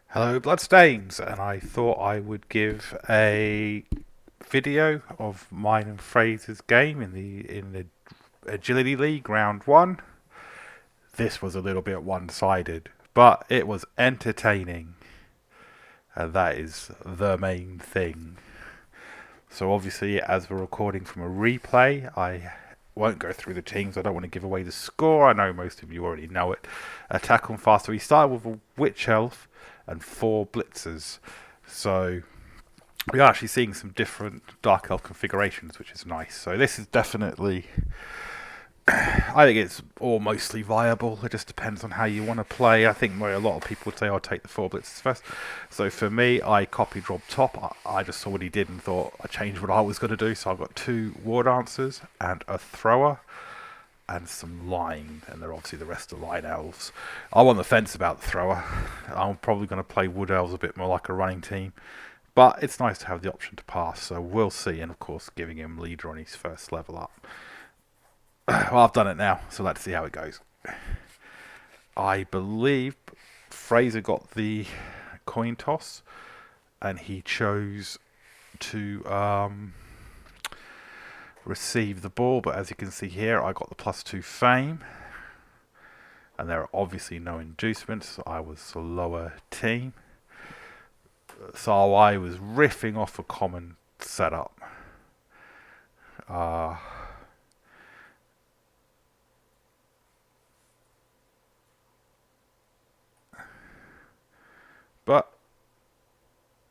Hello, Bloodstains, and I thought I would give a video of mine and Fraser's game in the Agility League round one. This was a little bit one-sided, but it was entertaining, and that is the main thing. So obviously, as we're recording from a replay, I won't go through the teams. I don't want to give away the score. I know most of you already know it. Attack on Fast. So we started with a Witch Elf and 4 Blitzers. So we are actually seeing some different Dark Elf configurations, which is nice. So this is definitely, I think it's all mostly viable. It just depends on how you want to play. I think a lot of people would say I'll take the 4 Blitzers first. So for me, I copied Rob top. I just saw what he did and thought I changed what I was going to do. So I've got 2 War Dancers and a Thrower and some line, and they're obviously the rest of line elves. I'm on the fence about the Thrower. I'm probably going to play Wood Elves a bit more like a running team, but it's nice to have the option to pass, so we'll see. And of course, giving him leader on his first level up. Well, I've done it now, so let's see how it goes. I believe Fraser got the coin toss, and he chose to receive the ball, but as you can see here, I got the +2 fame, and there are obviously no inducements. I was the lower team, so I was riffing off a common setup. But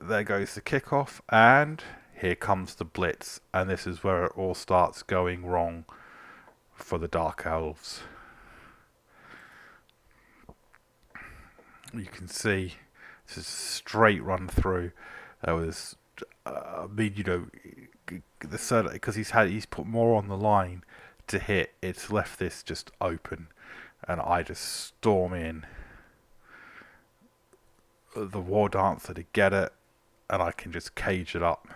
there goes the kickoff, and here comes the blitz, and this is where it all starts going wrong for the Dark Elves. You can see this is a straight run through. There was, the certain because he's put more on the line to hit. It's left this just open, and I just storm in the War Dancer to get it, and I can just cage it up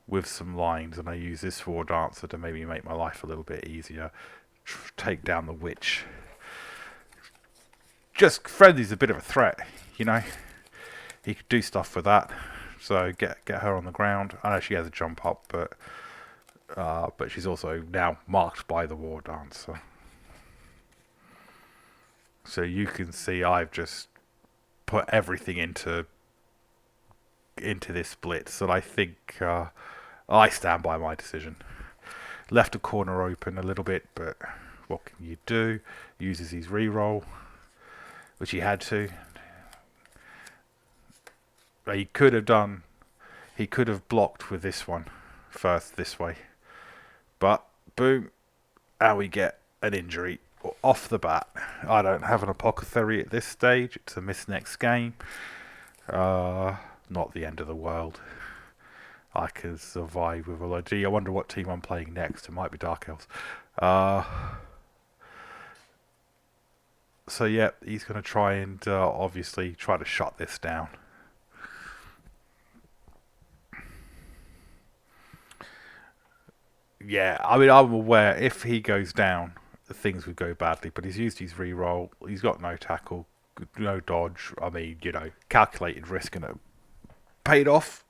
with some lines, and I use this War Dancer to maybe make my life a little bit easier. Take down the Witch. Just Friendly's a bit of a threat, you know. He could do stuff with that, so get her on the ground. I know she has a jump up, but she's also now marked by the War Dancer. So you can see I've just put everything into this blitz, and I think I stand by my decision. Left a corner open a little bit, but what can you do? Uses his reroll, which he had to. He could have blocked with this one first this way, but boom, and we get an injury off the bat. I don't have an apothecary at this stage. It's a miss next game. Not the end of the world. I can survive with a low. I wonder what team I'm playing next. It might be Dark Elves. So yeah, he's going to try and obviously try to shut this down. Yeah, I mean, I'm aware if he goes down, things would go badly. But he's used his reroll. He's got no tackle, no dodge. I mean, calculated risk, and it paid off.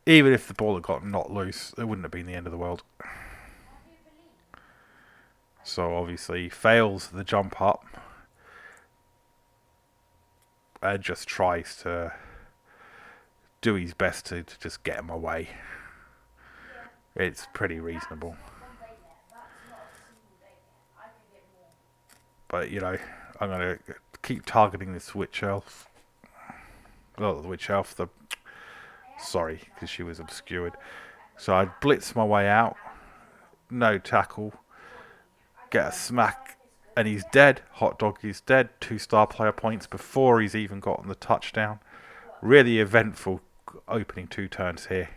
Even if the ball had got not loose, it wouldn't have been the end of the world. So obviously fails the jump up and just tries to do his best to just get him away. It's pretty reasonable. But, I'm going to keep targeting this Witch Elf. Not the Witch Elf, sorry, because she was obscured. So I'd blitz my way out. No tackle. Get a smack. And he's dead. Hot Dog is dead. 2-star player points before he's even gotten the touchdown. Really eventful opening 2 turns here.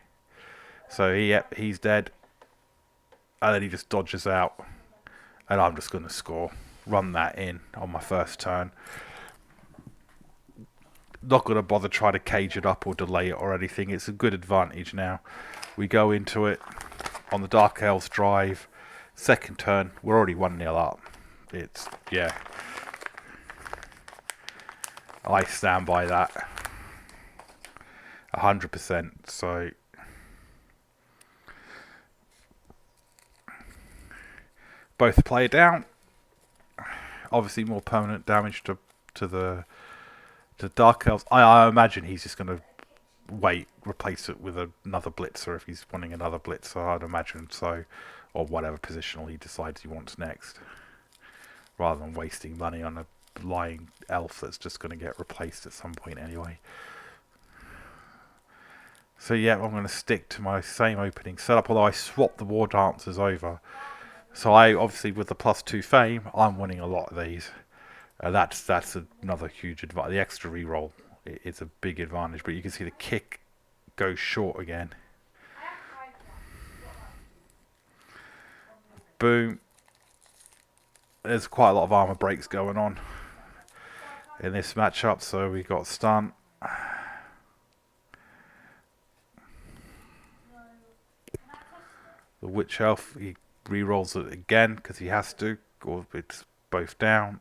So he's dead. And then he just dodges out. And I'm just going to score. Run that in on my first turn. Not going to bother trying to cage it up or delay it or anything. It's a good advantage now. We go into it on the Dark Elves drive. Second turn, we're already 1-0 up. It's, yeah. I stand by that. 100%. So both play down. Obviously more permanent damage to the Dark Elves. I imagine he's just going to replace it with another blitzer if he's wanting another blitzer. I'd imagine so, or whatever positional he decides he wants next, rather than wasting money on a lying elf that's just going to get replaced at some point anyway. So yeah, I'm going to stick to my same opening setup, although I swapped the War Dancers over. So I, obviously with the +2 fame, I'm winning a lot of these. That's another huge advantage. The extra reroll is a big advantage, but you can see the kick goes short again. Boom. There's quite a lot of armor breaks going on in this matchup, so we got stun. The Witch Elf, he rerolls it again because he has to, or it's both down.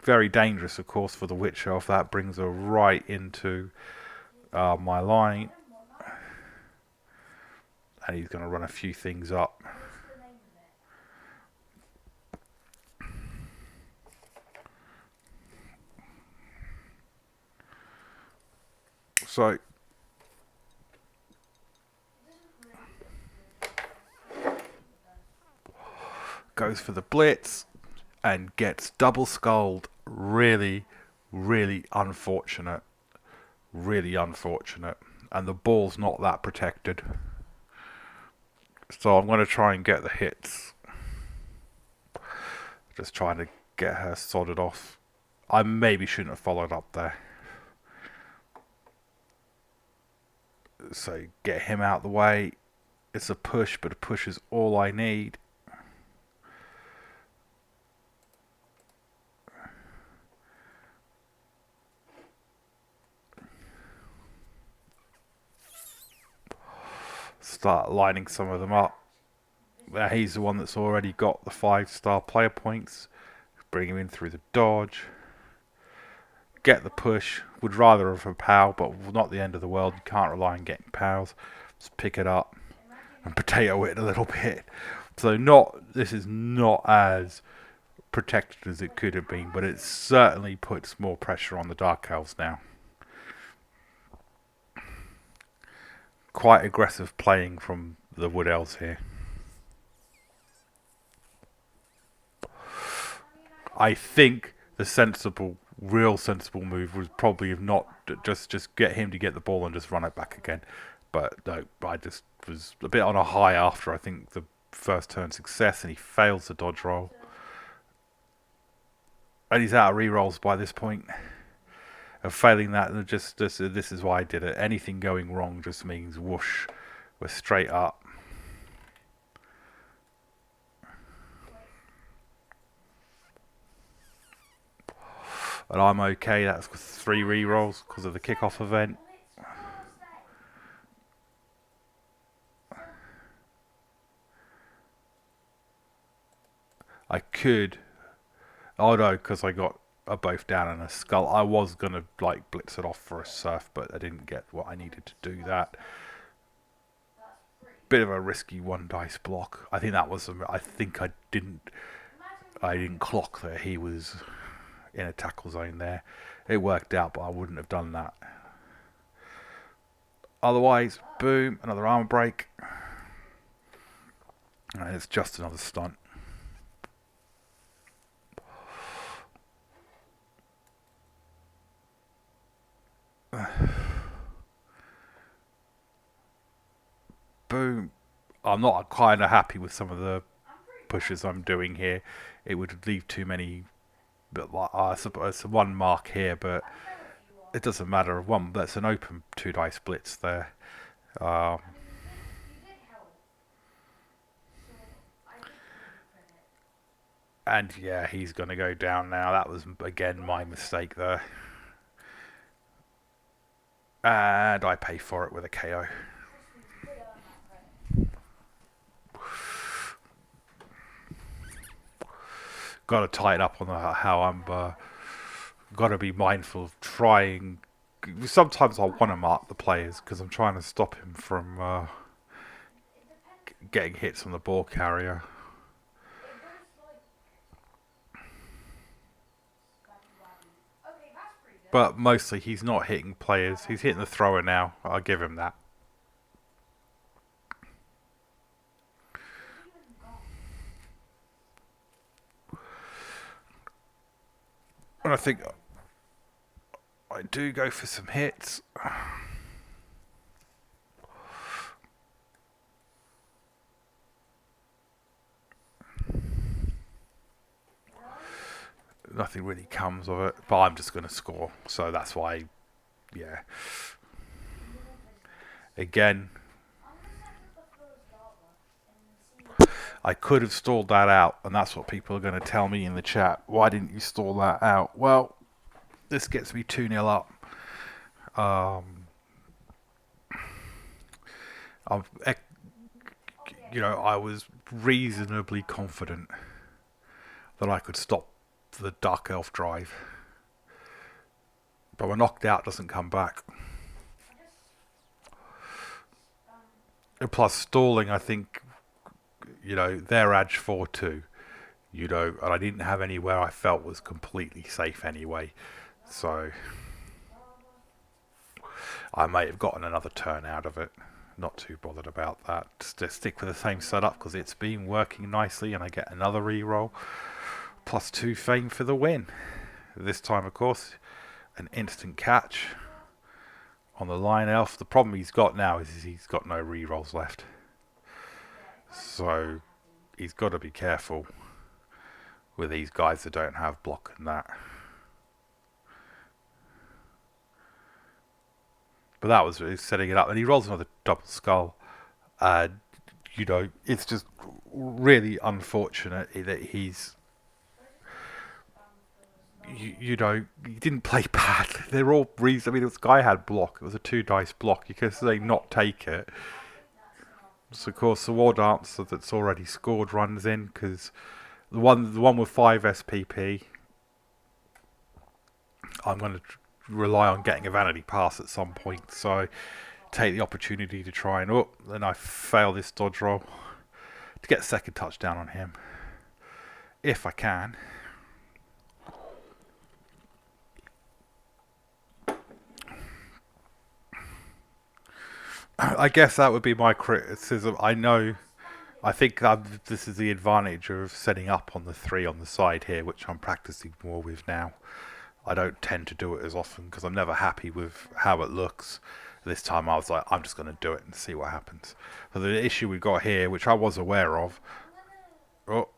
Very dangerous, of course, for the Witch Elf. That brings her right into my line. And he's going to run a few things up. So goes for the blitz and gets double skulled. Really, really unfortunate. Really unfortunate. And the ball's not that protected. So I'm going to try and get the hits. Just trying to get her sodded off. I maybe shouldn't have followed up there. So get him out of the way. It's a push, but a push is all I need. Start lining some of them up. He's the one that's already got the 5-star player points. Bring him in through the dodge. Get the push. Would rather have a POW, but not the end of the world. You can't rely on getting POWs. Just pick it up and potato it a little bit. So this is not as protected as it could have been, but it certainly puts more pressure on the Dark Elves now. Quite aggressive playing from the Wood Elves here. I think the real sensible move was probably if not just get him to get the ball and just run it back again. But no, I just was a bit on a high after I think the first turn success, and he fails the dodge roll. And he's out of rerolls by this point. And failing that, this is why I did it. Anything going wrong just means whoosh, we're straight up. And I'm okay. That's 3 rerolls because of the kickoff event. I could. Oh no, because I got a both down and a skull. I was gonna like blitz it off for a surf, but I didn't get what I needed to do that. Bit of a risky 1 dice block. I think that was. I think I didn't clock that he was in a tackle zone there. It worked out, but I wouldn't have done that. Otherwise, boom, another armor break. And it's just another stunt. Boom. I'm not kind of happy with some of the pushes I'm doing here. It would leave too many. But it's 1 mark here, but it doesn't matter. That's an open 2 dice blitz there. And yeah, he's going to go down now. That was again my mistake there. And I pay for it with a KO. got to tighten up on how I'm. Got to be mindful of trying. Sometimes I want to mark the players because I'm trying to stop him from getting hits on the ball carrier. But mostly he's not hitting players. He's hitting the thrower now. I'll give him that. And I think I do go for some hits. Nothing really comes of it, but I'm just going to score. So that's why, yeah. Again, I could have stalled that out, and that's what people are going to tell me in the chat. Why didn't you stall that out? Well, this gets me 2-0 up. I was reasonably confident that I could stop the Dark Elf drive. But when knocked out doesn't come back. And plus stalling, I think, they're edge 4-2. And I didn't have anywhere I felt was completely safe anyway. So I may have gotten another turn out of it. Not too bothered about that. Just stick with the same setup because it's been working nicely and I get another reroll. +2 fame for the win. This time, of course, an instant catch on the Lion Elf. The problem he's got now is he's got no rerolls left. So he's got to be careful with these guys that don't have block and that. But that was setting it up. And he rolls another double skull. It's just really unfortunate that he's... he didn't play bad. They're all reasons. I mean, this guy had block. It was a 2-dice block. You can say not take it. So, of course, the War Dancer that's already scored runs in because the one with 5 SPP, I'm going to rely on getting a vanity pass at some point. So, take the opportunity to try and... Oh, then I fail this dodge roll to get a second touchdown on him. If I can. I guess that would be my criticism. I think this is the advantage of setting up on the 3 on the side here, which I'm practicing more with now. I don't tend to do it as often because I'm never happy with how it looks. This time I was like, I'm just going to do it and see what happens. So the issue we got here, which I was aware of, oh,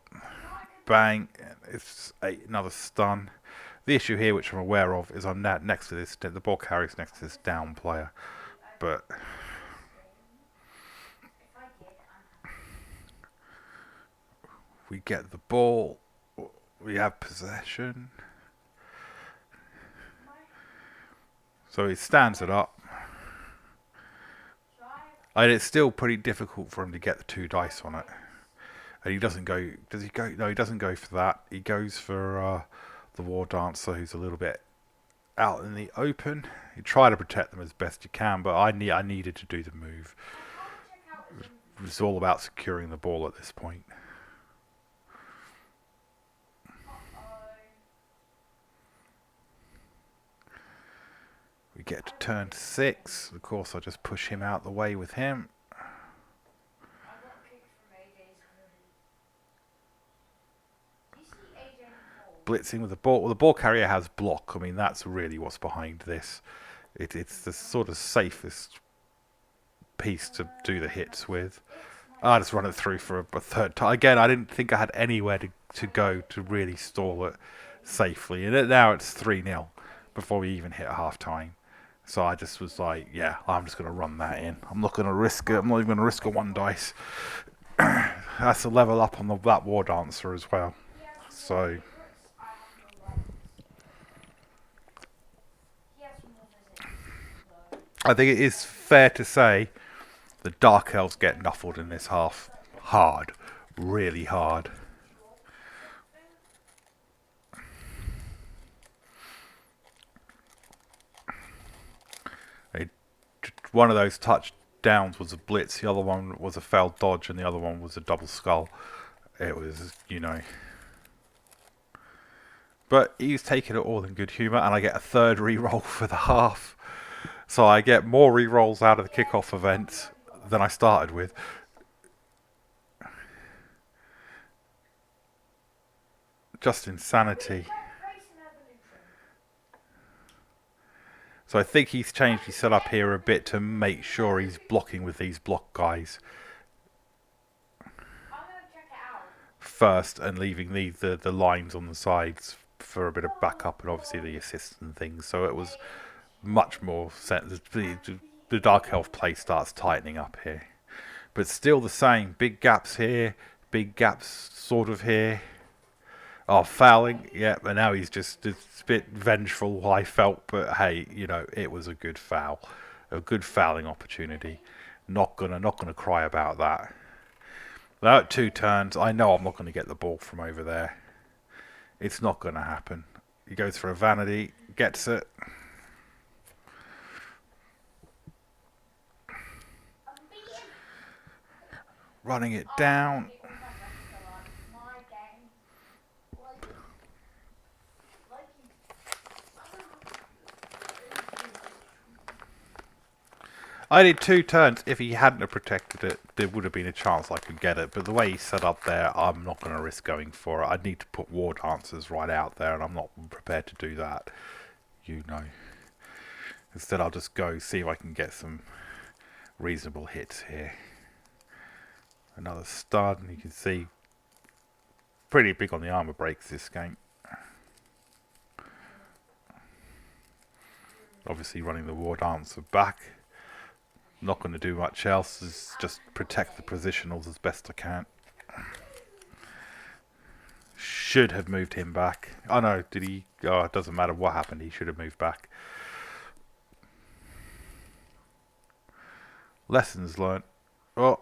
bang, it's another stun. The issue here, which I'm aware of, is I'm next to this, the ball carrier's next to this down player. But... we get the ball, we have possession. So he stands it up. And it's still pretty difficult for him to get the 2 dice on it. And he doesn't go, does he go? No, he doesn't go for that. He goes for the War Dancer, who's a little bit out in the open. You try to protect them as best you can, but I needed to do the move. It was all about securing the ball at this point. We get to turn 6. Of course, I just push him out the way with him. Blitzing with the ball. Well, the ball carrier has block. I mean, that's really what's behind this. It's the sort of safest piece to do the hits with. I just run it through for a third time. Again, I didn't think I had anywhere to go to really stall it safely. And now it's 3-0 before we even hit half time. So I just was like, yeah, I'm just going to run that in. I'm not going to risk it. I'm not even going to risk a 1 dice. That's a level up on that War Dancer as well. So... I think it is fair to say the Dark Elves get nuffled in this half. Hard. Really hard. one of those touchdowns was a blitz, the other one was a failed dodge, and the other one was a double skull. It was, But he's taking it all in good humour, and I get a third reroll for the half. So I get more rerolls out of the kickoff event than I started with. Just insanity. So I think he's changed his setup here a bit to make sure he's blocking with these block guys first and leaving the lines on the sides for a bit of backup and obviously the assists and things. So it was much more set. The Dark Elf play starts tightening up here. But still the same. Big gaps here, big gaps sort of here. Oh, fouling, yeah, but now he's just a bit vengeful, I felt, but hey, it was a good foul. A good fouling opportunity. Not gonna cry about that. Now at 2 turns, I know I'm not gonna get the ball from over there. It's not gonna happen. He goes for a vanity, gets it. Running it down. I did 2 turns. If he hadn't have protected it, there would have been a chance I could get it. But the way he's set up there, I'm not going to risk going for it. I need to put war dancers right out there, and I'm not prepared to do that. Instead, I'll just go see if I can get some reasonable hits here. Another stud, and you can see pretty big on the armor breaks this game. Obviously running the war dancer back. Not going to do much else, is just protect the positionals as best I can. Should have moved him back. Oh no, did he? Oh, it doesn't matter what happened, he should have moved back. Lessons learned. Oh,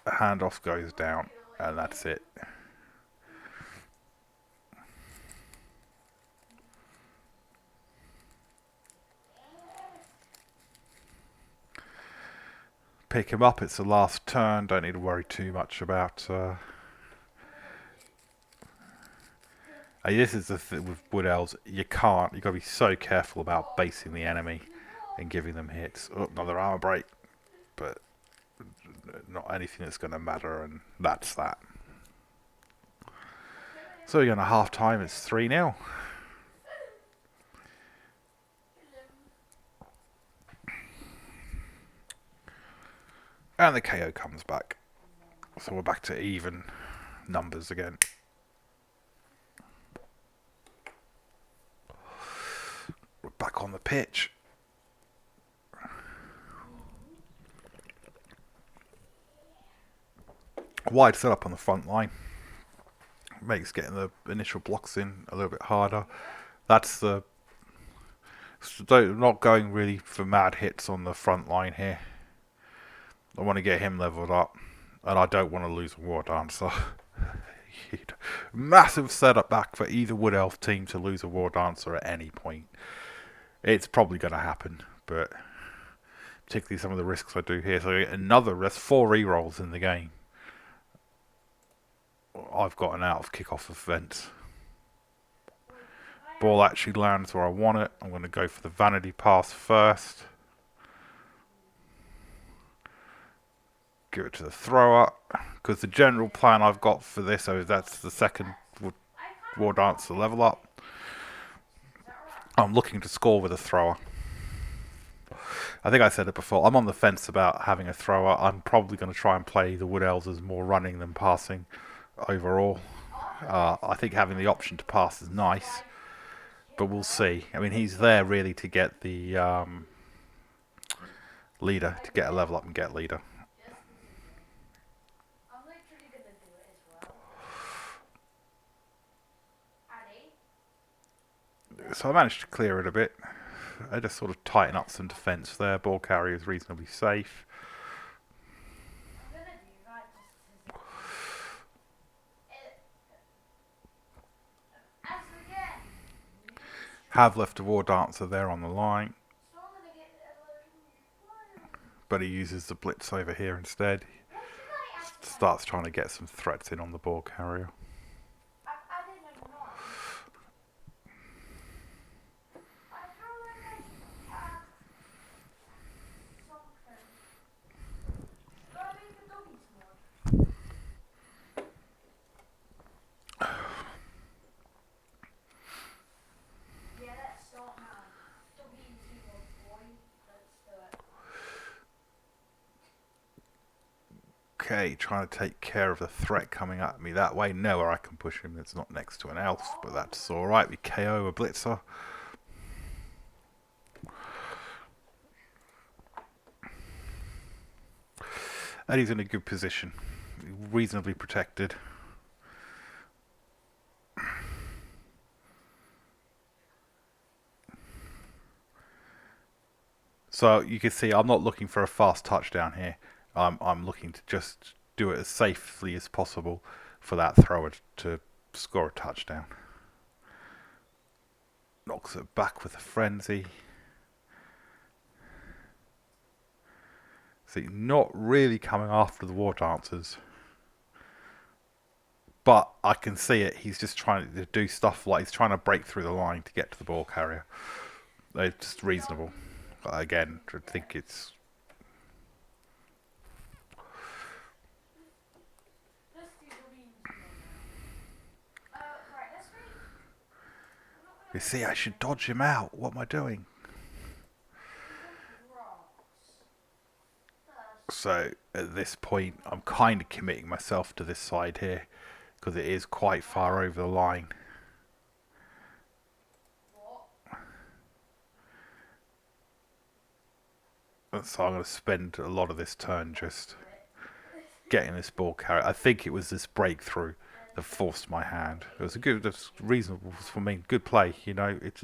handoff goes down, and that's it. Pick him up, it's the last turn, don't need to worry too much about this is the thing with Wood Elves, you've got to be so careful about basing the enemy and giving them hits. Oh, another armor break, but not anything that's going to matter, and that's that. So we're going to half time, it's 3-0. And the KO comes back. So we're back to even numbers again. We're back on the pitch. Wide setup on the front line. Makes getting the initial blocks in a little bit harder. That's the... Not going really for mad hits on the front line here. I want to get him leveled up, and I don't want to lose a war dancer. Massive setup back for either Wood Elf team to lose a war dancer at any point. It's probably going to happen, but particularly some of the risks I do here. So I get another risk, 4 rerolls in the game. I've gotten out of kickoff events. Ball actually lands where I want it. I'm going to go for the vanity pass first. Give it to the thrower, because the general plan I've got for this, so that's the second war dancer level up. I'm looking to score with a thrower. I think I said it before, I'm on the fence about having a thrower. I'm probably going to try and play the Wood Elves as more running than passing overall. I think having the option to pass is nice, but we'll see. I mean, he's there really to get the leader, to get a level up and get leader. So I managed to clear it a bit. I just sort of tighten up some defence there. Ball carrier is reasonably safe. Have left a war dancer there on the line. but he uses the blitz over here instead. Starts trying to get some threats in on the ball carrier. Okay, trying to take care of the threat coming at me that way. Nowhere I can push him that's not next to an elf, but that's alright. We KO a blitzer. And he's in a good position. Reasonably protected. So you can see I'm not looking for a fast touchdown here. I'm looking to just do it as safely as possible for that thrower to score a touchdown. Knocks it back with a frenzy. See, not really coming after the war dancers. But I can see it. He's just trying to do stuff like he's trying to break through the line to get to the ball carrier. It's just reasonable. Again, I think it's... You see, I should dodge him out. What am I doing? So, at this point, I'm kind of committing myself to this side here, because it is quite far over the line. And so I'm going to spend a lot of this turn just getting this ball carrier. I think it was this breakthrough that forced my hand. It was a good, that's reasonable for me. Good play, you know. It's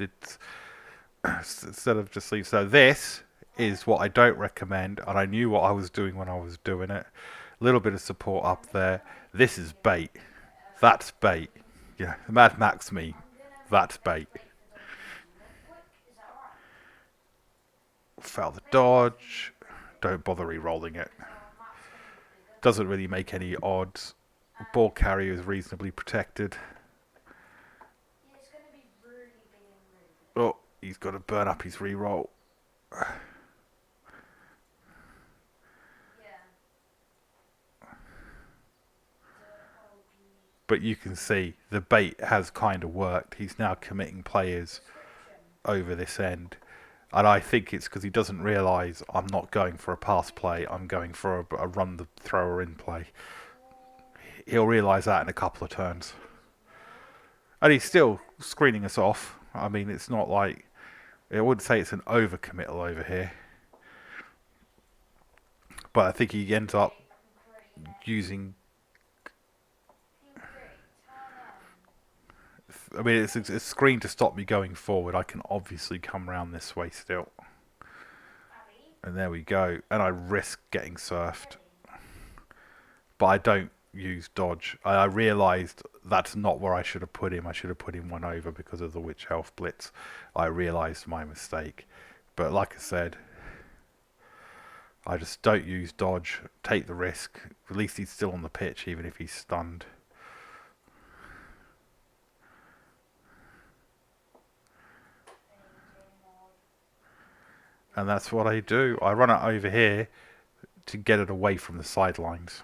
instead of just leave. So this is what I don't recommend, and I knew what I was doing when I was doing it. A little bit of support up there. This is bait. That's bait. Yeah, Mad Max me. That's bait. Foul the dodge. Don't bother re-rolling it. Doesn't really make any odds. Ball carrier is reasonably protected. Oh, he's got to burn up his re-roll. But you can see the bait has kind of worked. He's now committing players over this end. And I think it's because he doesn't realise I'm not going for a pass play. I'm going for a run the thrower in play. He'll realise that in a couple of turns. And he's still screening us off. I mean, it's not like... I wouldn't say it's an overcommittal over here. But I think he ends up using... I mean, it's a screen to stop me going forward. I can obviously come around this way still. And there we go. And I risk getting surfed. But I don't use dodge. I realised that's not where I should have put him. I should have put him one over because of the Witch Elf Blitz. I realised my mistake. But like I said, I just don't use dodge. Take the risk. At least he's still on the pitch even if he's stunned. And that's what I do. I run it over here to get it away from the sidelines.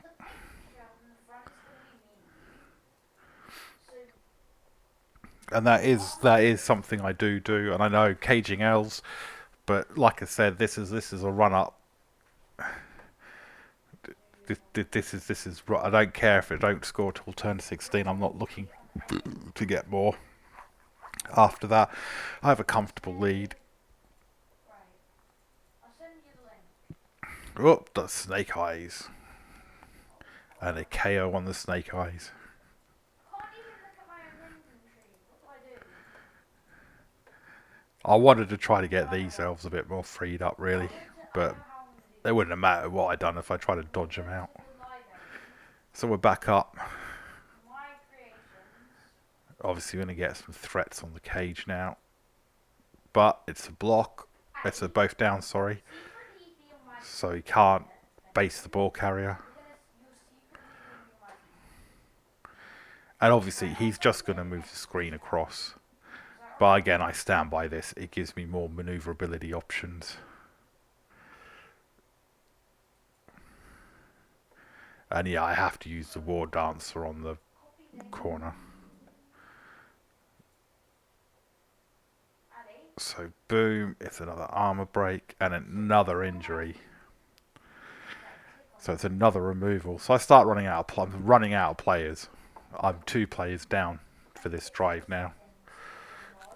And that is something I do, and I know caging elves, but like I said, this is a run up. This is I don't care if it don't score till turn 16. I'm not looking to get more. After that, I have a comfortable lead. Oh, the snake eyes. And a KO on the snake eyes. I wanted to try to get these elves a bit more freed up, really. But it wouldn't have mattered what I'd done if I tried to dodge them out. So we're back up. Obviously, we're going to get some threats on the cage now. But it's a block. It's a both down, sorry. so he can't base the ball carrier. And obviously he's just going to move the screen across. But again, I stand by this. It gives me more manoeuvrability options. And yeah, I have to use the war dancer on the corner. So boom, it's another armor break and another injury. So it's another removal. So I start running out of I'm running out of players. I'm 2 players down for this drive now.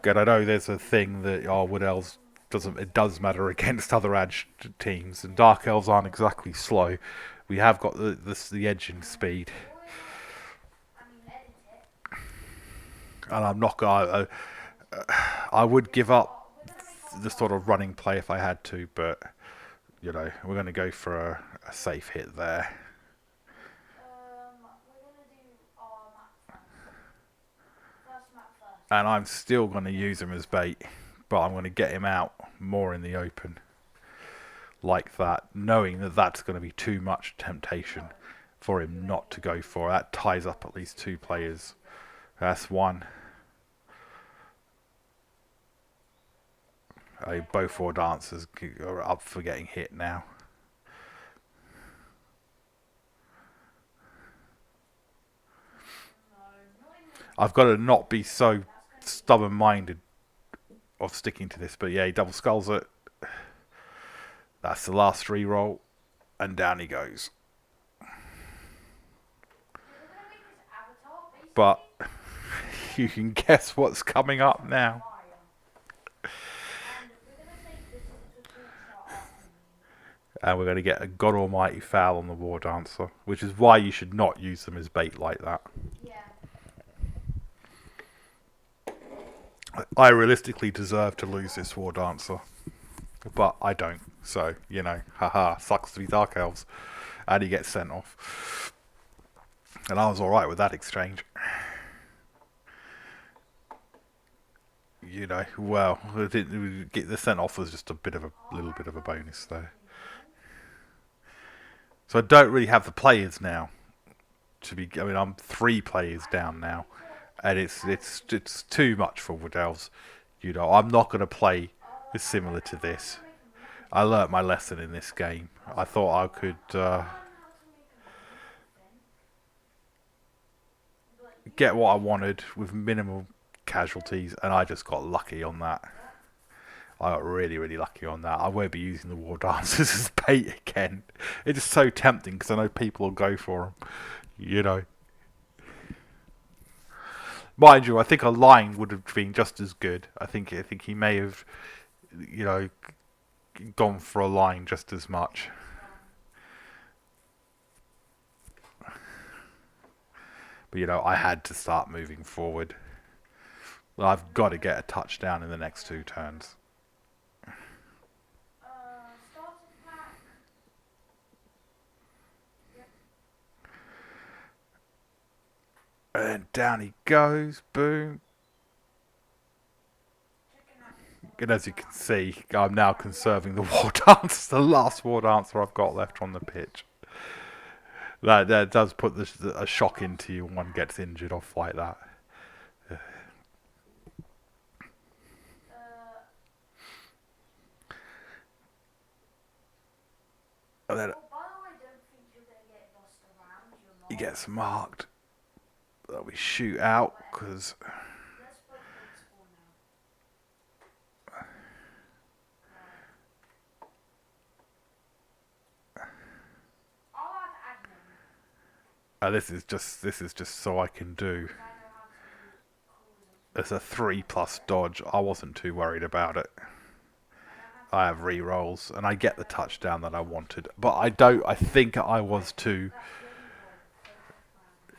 Good, I know there's a thing that Wood Elves it does matter against other edge teams, and Dark Elves aren't exactly slow. We have got the edge in speed. And I'm not gonna I would give up the sort of running play if I had to, but you know, we're going to go for a safe hit there. And I'm still going to use him as bait, but I'm going to get him out more in the open. Like that, knowing that that's going to be too much temptation for him not to go for. That ties up at least 2 players. That's 1. Both war dancers are up for getting hit now. I've got to not be so stubborn-minded of sticking to this, but yeah, he double skulls it. That's the last reroll, and down he goes. But you can guess what's coming up now. And we're going to get a God Almighty foul on the War Dancer, which is why you should not use them as bait like that. I realistically deserve to lose this War Dancer, but I don't. So, you know, haha, sucks to be Dark Elves. And he gets sent off. And I was alright with that exchange. You know, well, the sent off was just little bit of a bonus there. So I don't really have the players now. I'm 3 players down now, and it's too much for Wood Elves. You know, I'm not going to play similar to this. I learnt my lesson in this game. I thought I could get what I wanted with minimal casualties, and I just got lucky on that. I got really, really lucky on that. I won't be using the War Dancers as bait again. It's just so tempting because I know people will go for them. You know. Mind you, I think a line would have been just as good. I think he may have, you know, gone for a line just as much. But, you know, I had to start moving forward. I've got to get a touchdown in the next 2 turns. And down he goes, boom. And as you can see, I'm now conserving the War Dancer, the last War Dancer I've got left on the pitch. That does put a shock into you when one gets injured off like that. And then he gets marked. We shoot out because this is just so I can do. It's a 3+ dodge. I wasn't too worried about it. I have re-rolls and I get the touchdown that I wanted, but I think I was too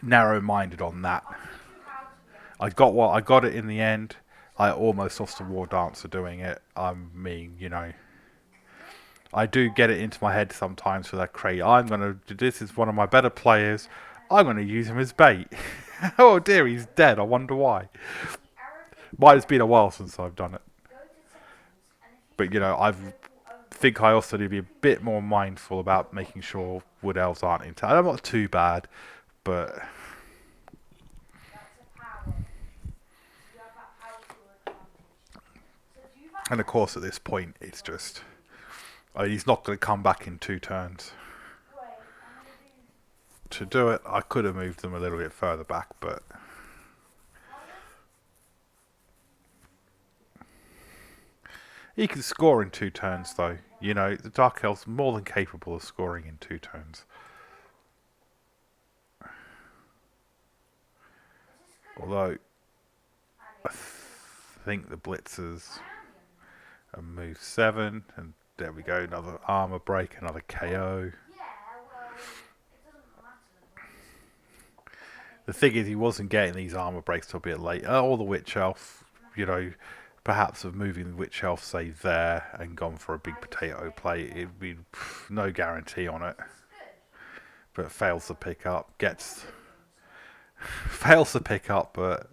narrow-minded on that. I got it in the end. I almost lost a War Dancer doing it. You know, I do get it into my head sometimes for that crate. This is one of my better players. I'm gonna use him as bait. Oh dear, he's dead. I wonder why. Might have been a while since I've done it. But you know, I've think I also need to be a bit more mindful about making sure wood elves aren't in town. I'm not too bad, but... And of course at this point it's just... I mean, he's not going to come back in 2 turns. To do it, I could have moved them a little bit further back, but... He can score in 2 turns, though. You know, the Dark Elf's more than capable of scoring in 2 turns. Although, I think the Blitzers are move 7, and there we go, another armor break, another KO. The thing is, he wasn't getting these armor breaks till a bit late. Or the Witch Elf, you know, perhaps of moving the Witch Elf, say, there and gone for a big potato play. It'd be no guarantee on it. But fails to pick up, fails to pick up, but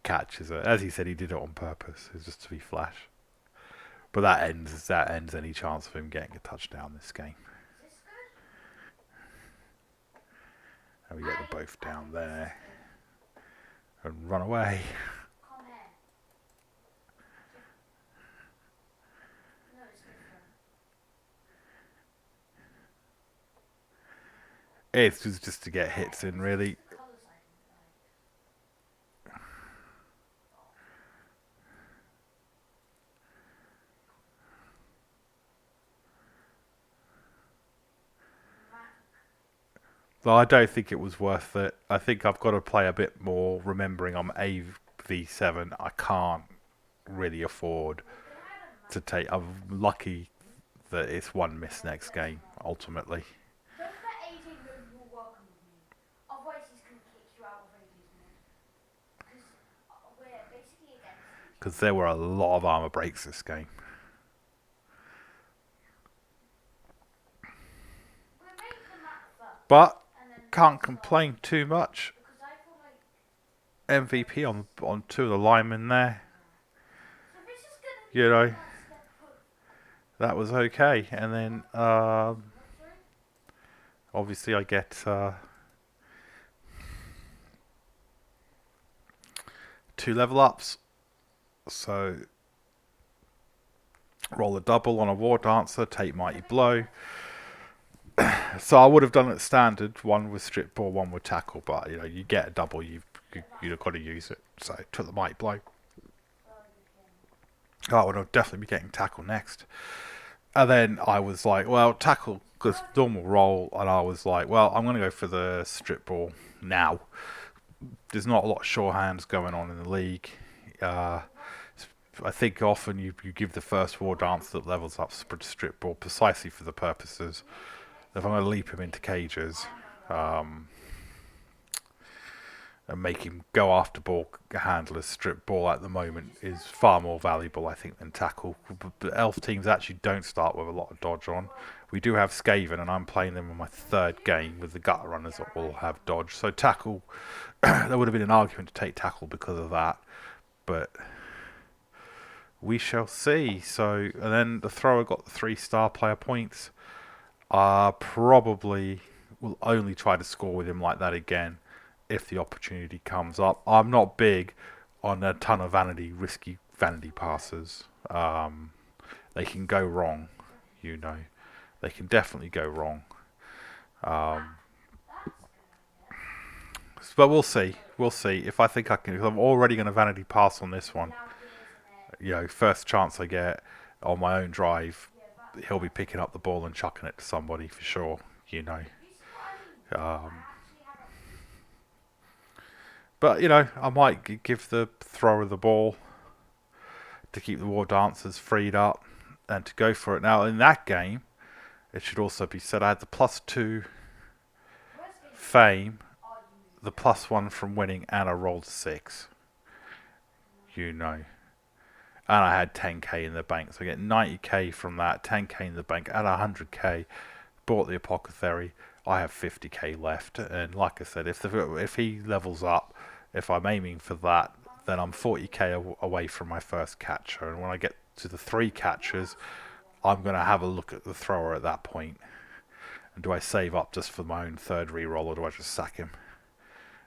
catches it. As he said, he did it on purpose. It's just to be flash. But that ends any chance of him getting a touchdown this game. And we get them both down there and run away. It's just to get hits in, really. Well, I don't think it was worth it. I think I've got to play a bit more, remembering I'm AV7. I can't really afford to take... I'm lucky that it's 1 miss next game, ultimately. Because there were a lot of armor breaks this game. But can't complain too much. MVP on 2 of the linemen there. You know, that was okay. And then obviously I get 2 level ups. So roll a double on a War Dancer, take Mighty Blow. So I would have done it standard, 1 with Strip Ball, 1 with Tackle, but you know, you get a double, you've got to use it. So took the Mighty Blow. Oh, I would definitely be getting Tackle next. And then I was like, well, Tackle, because normal roll, and I was like, well, I'm going to go for the Strip Ball now. There's not a lot of sure hands going on in the league. I think often you give the first War Dance that levels up Strip Ball precisely for the purposes. If I'm going to leap him into cages and make him go after ball handlers, Strip Ball at the moment is far more valuable, I think, than Tackle. But elf teams actually don't start with a lot of dodge on. We do have Skaven, and I'm playing them in my 3rd game with the Gutter Runners that will have dodge. So Tackle, there would have been an argument to take Tackle because of that. But we shall see. So, and then the thrower got the 3-star player points. Probably will only try to score with him like that again if the opportunity comes up. I'm not big on a ton of risky vanity passes. They can go wrong, you know. They can definitely go wrong. But we'll see. We'll see. If I think I can... I'm already going to vanity pass on this one. You know, first chance I get on my own drive, he'll be picking up the ball and chucking it to somebody for sure, you know. But, you know, I might give the thrower the ball to keep the War Dancers freed up and to go for it. Now, in that game, it should also be said I had the +2 fame, the +1 from winning, and I rolled 6. You know. And I had 10k in the bank, so I get 90k from that, 10k in the bank, and 100k. Bought the Apothecary. I have 50k left, and like I said, if he levels up, if I'm aiming for that, then I'm 40k away from my first catcher. And when I get to the 3 catchers, I'm going to have a look at the thrower at that point. And do I save up just for my own third reroll, or do I just sack him?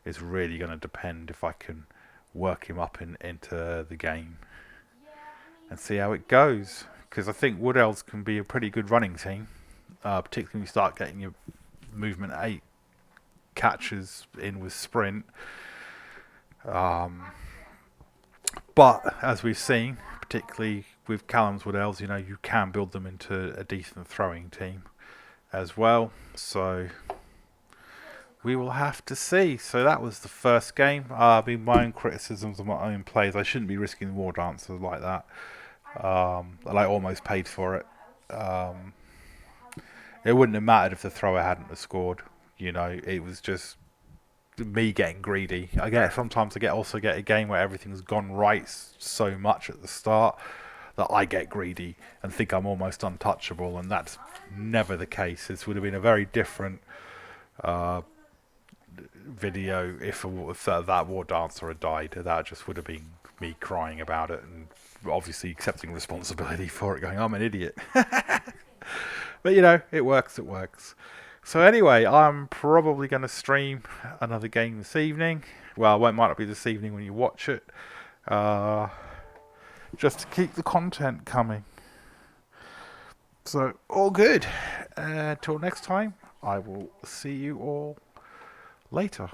It's really going to depend if I can work him up into the game and see how it goes. Because I think Wood Elves can be a pretty good running team, particularly when you start getting your movement 8 catches in with sprint. But as we've seen, particularly with Callum's Wood Elves, you can build them into a decent throwing team as well. So we will have to see. So that was the first game. I mean, my own criticisms of my own plays. I shouldn't be risking War Dancers like that. I almost paid for it. It wouldn't have mattered if the thrower hadn't have scored. It was just me getting greedy. Sometimes I also get a game where everything's gone right so much at the start that I get greedy and think I'm almost untouchable, and that's never the case. This would have been a very different video if that War Dancer had died. That just would have been me crying about it and obviously accepting responsibility for it, going, I'm an idiot. But it works. So anyway, I'm probably going to stream another game this evening. Well, it might not be this evening when you watch it. Just to keep the content coming. So, all good. Till next time, I will see you all later.